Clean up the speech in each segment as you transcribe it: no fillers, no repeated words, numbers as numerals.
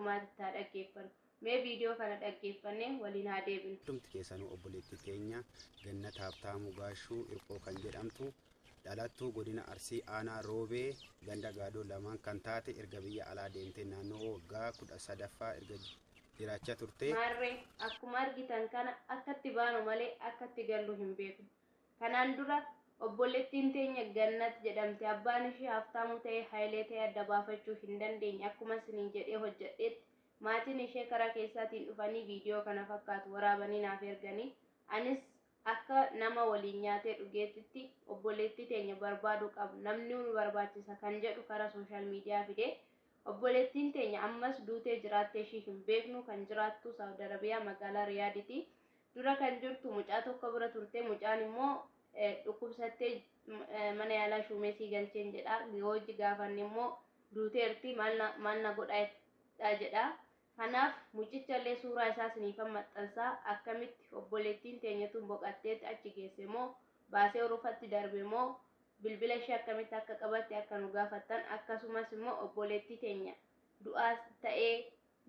dhumaatti taa dhaggeeffannu. Mee viidiyoo kana dhaggeeffannee waliin haa deebinu. Tumti keessanuu obboleettii keenya Gannat Habtaamuu Gaashuu Irqoo kan jedhamtu dhalattuu godina Arsii aanaa Roobee ganda gaadoo lamaan kan taate erga biyya alaa deemtee naannoo waggaa 13ffaa erga jiraachaa turte. Maarree akkuma argitan kana akkatti baanu malee akkatti gallu hin beeku. Kanaan dura obboleettiin teenya Gannat jedhamte abbaan ishee Habtaamuu ta'ee Hayilee ta'ee adda baafachuu hin dandeenye akkuma isiniin jedhee hojjedheetti maatiin ishee karaa keessaatiin dhufanii viidiyoo kana fakkaatu waraabanii naaf erganii anis akka nama waliin nyaatee dhugeetitti obboleettii teenya barbaadu qabu namni nu barbaachisa kan jedhu karaa sooshaal miidiyaa fidee obboleettiin teenya ammas duutee jiraattee ishii hin beeknu kan jiraattu Saawud Arabiyaa magaalaa Riyaaditi. Dura kan jirtu mucaa tokko bira turte mucaan immoo dhukkubsattee mana yaalaa Shumeesii galcheen jedha. Hojii gaafanne immoo duuteerti maal na godhaa jedha. Kanaaf mucichallee suuraa isaa siniifan maxxansaa akkamitti obboleettiin teenyatu boqatteetti achi geesse moo baasee Orofatti darbe moo bilbila ishee akkamitti akka qabatte akka nu gaafattan akkasumas immoo obboleettii teenya du'aas ta'ee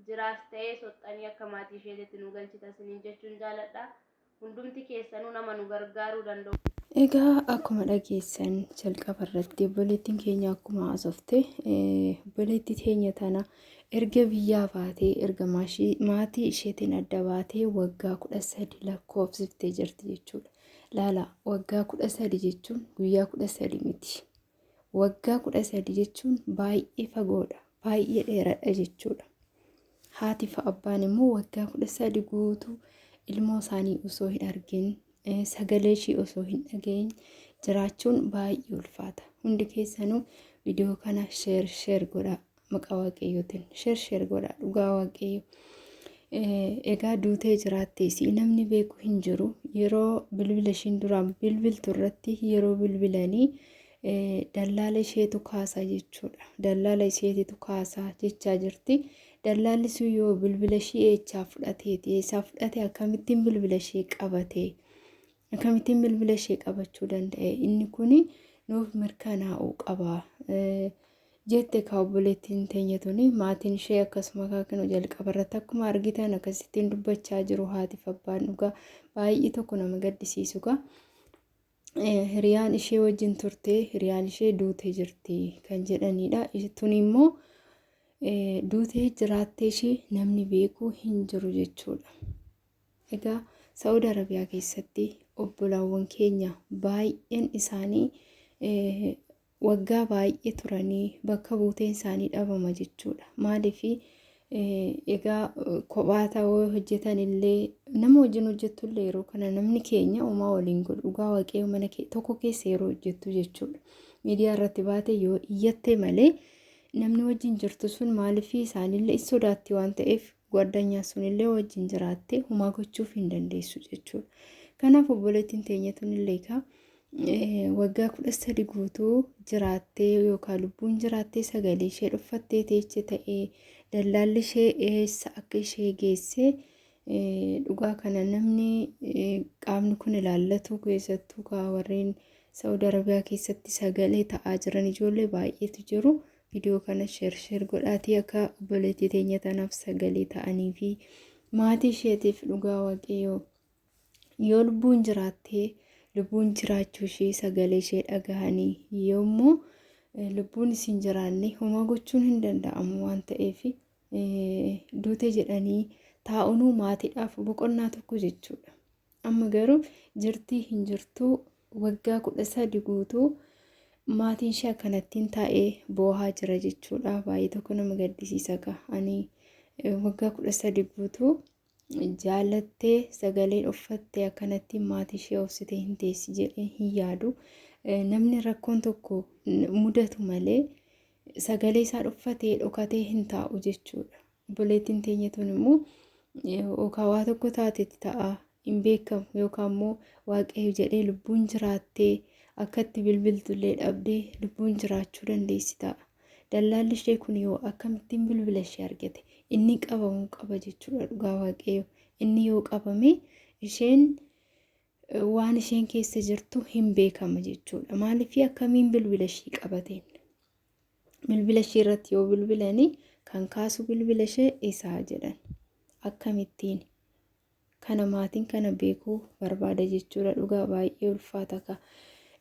jiraas ta'ee soxxanii akka maatii isheetti nu galchita siniin jechuun jaaladha. Hundumti keessanuu nama nu gargaaruu danda'u. Egaa akkuma dhageessan jalqaba irratti obboleettiin keenya akkuma haasofte obboleettii teenya tana erga biyyaa baatee erga maatii isheetiin adda baatee waggaa 13 lakkoofsiftee jirti jechuudha. Laala waggaa 13 jechuun guyyaa 13 miti. Waggaa 13 jechuun baay'ee fagoodha, baay'ee dheeradha jechuudha. Haati fi abbaan immoo waggaa 13 guutuu ilmoo isaanii osoo hin argin sagalee ishii osoo hin dhageenye jiraachuun baay'ee ulfaata. Hundi keessanuu viidiyoo kana sheer godhaa maqaa waaqayyootiin sheer godhaa dhugaa waaqayyo. Egaa duutee jiraattees namni beeku hin jiru. Yeroo bilbila ishiin duraan bilbiltu irratti yeroo bilbilanii dallaala isheetu kaasaa jechuudha. Dallaala isheetu kaasaa jechaa jirti. Dallaalli sun yoo bilbila ishee eechaa fudhateeti eessaa fudhate akkamittiin bilbila ishee qabate akkamittiin bilbila ishee qabachuu danda'e inni kuni nuuf mirkanaa'uu qaba jette ka obboleettiin teenya tuni maatiin ishee akkasuma kan jalqaba irratti akkuma argitan akkasittiin dubbachaa jiru haati fi abbaan dhugaa baay'ee tokko nama gaddisiisu ka hiriyaan ishee wajjin turte hiriyaan ishee duutee jirti kan jedhanidha. Tun immoo duutee jiraattee ishee namni beeku hin jiru jechuudha. Egaa Saawud Arabiyaa keessatti obbolaawwan keenya baay'een isaanii waggaa baay'ee turanii bakka buuteen isaanii dhabama jechuudha. Maaliif egaa kophaa ta'uu hojjetan illee nama wajjin hojjettu illee yeroo kana namni keenya uumaa waliin godhu dhugaa waaqayyo mana tokko keessa yeroo hojjettu jechuudha. Miidiyaa irratti baate yoo iyyatte malee namni wajjin jirtu sun maaliif isaanillee sodaatti waan ta'eef gwaddanya sunillee wajjin jiraatte humaa gochuuf hin dandeessu jechuudha. Kanaaf obboleettiin teenya tunillee ka waggaa 13 guutuu jiraattee yookaan lubbuun jiraattee sagalee ishee dhuffattee teeche ta'ee dallaalli ishee eessa akka ishee geesse dhugaa kana namni qaamni kun ilaallatu keessattuu ka warreen Saawud Arabiyaa keessatti sagalee ta'aa jiran ijoollee baay'eetu jiru. Viidiyoo kana sheer godhaatii akka obboleettii teenya tanaaf sagalee ta'anii fi maatii isheetiif dhugaa waaqayyo yoo lubbuun jiraattee lubbuun jiraachuu ishee sagalee ishee dhagahanii yoommoo lubbuun isin jiraanne homaa gochuun hin danda'amu waan ta'eef duute jedhanii taa'unuu maatiidhaaf boqonnaa tokko jechuudha. Amma garuu jirtii hin jirtuu waggaa 13 guutuu maatiin ishee akkanattiin taa'ee boohaa jira jechuudha. Baay'ee tokko nama gaddisiisa ka ani waggaa 13 guutuu jaalattee sagalee uffattee akkanattiin maatii ishee obsitee hin teessi jedhee hin yaadu. Namni rakkoon tokko mudatu malee sagalee isaa uffatee dhokatee hin taa'u jechuudha. Obboleettiin teenya tun immoo yookaan waa tokko taatetti ta'a hin beekamu yookaan immoo waaqayyo jedhee lubbuun jiraattee akkatti bilbiltullee dhabdee lubbuun jiraachuu dandeessi ta'a. Dallaalli ishee kun yoo akkamittiin bilbila ishee argate inni qabamuu qaba jechuudha dhugaa waaqayyo. Inni yoo qabame isheen waan isheen keessa jirtu hin beekama jechuudha. Maaliif akkamiin bilbila ishee qabateen bilbila ishee irratti yoo bilbilanii kan kaasu bilbila ishee isaa jedhan. Akkamittiin kana maatiin kana beekuu barbaada jechuudha. Dhugaa baay'ee ulfaata ka.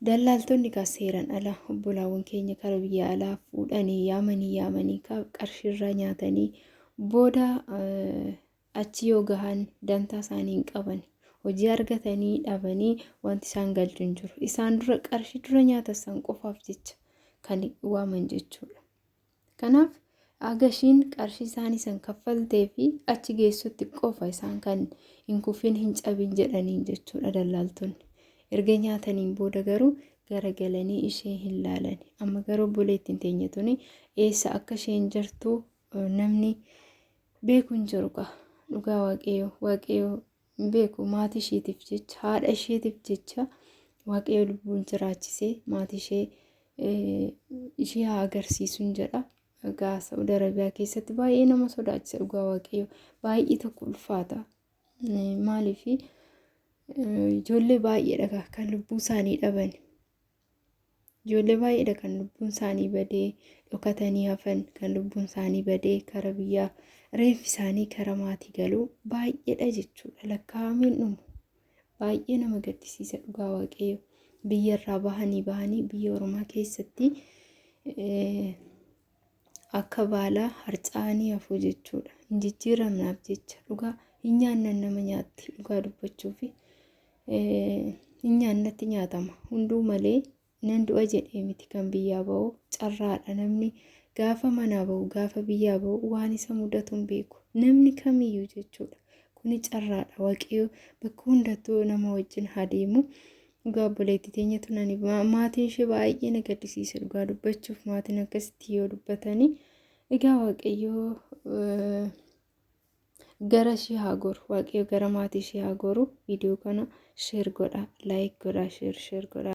Dallaaltonni ka seeran ala obbolaawwan keenya kara biyya alaa fuudhanii yaamanii ka qarshiirraa nyaatanii booda achi yoo gahan dantaa isaanii hin qaban. Hojii argatanii dhabanii wanti isaan galchu hin jiru. Isaan dura qarshii dura nyaata san qofaaf jecha kan waaman jechuudha. Kanaaf agashiin qarshii isaanii san kaffaltee fi achi geessutti qofa isaan kan hin kufin hin cabin jedhaniin jechuudha dallaaltonni. Erga nyaataniin booda garuu garagalanii ishee hin laalan. Amma garuu obboleettiin teenya tuni eessa akka isheen jirtu namni beeku hin jiru ka. Dhugaa waaqayyo beeku maatii isheetiif jecha haadha isheetiif jecha waaqayyo lubbuun jiraachisee maatii ishee haa agarsiisuun jedha. Egaa Saudi Arabiyaa keessatti baay'ee nama sodaachisa dhugaa waaqayyo baay'ee tokko ulfaata. Maaliif ijoollee baay'eedha kan lubbuu isaanii dhaban. Ijoollee baay'eedha kan lubbuun isaanii badee dhokatanii hafan kan lubbuun isaanii badee kara biyyaa reeffi isaanii kara maatii galuu baay'eedha jechuudha. Lakkaa'ameen dhumu baay'ee nama gaddisiisa dhugaa waaqayyo. Biyyarraa bahanii biyya Oromaa keessatti akka baalaa harcaanii hafuu jechuudha. Hin jijjiiramnaaf jecha dhugaa hin nyaannan nama nyaatti dhugaa dubbachuuf hin nyaannatti nyaatama hunduu malee nan du'a jedhee miti kan biyyaa ba'u carraadha. Namni gaafa manaa ba'u gaafa biyyaa ba'u waan isa mudatu hin beeku namni kamiyyuu jechuudha. Kuni carraadha. Waaqayyo bakka hundattuu nama wajjin haa deemu. Dhugaa obboleettii teenya tunani maatiin ishee baay'ee na gaddisiisa dhugaa dubbachuuf maatiin akkasitti yoo dubbatanii egaa waaqayyo gara ishee haa goru. Waaqayyo gara maatii ishee haa goru. Viidiyoo kana sheer godha, laayik godha, sheer godha.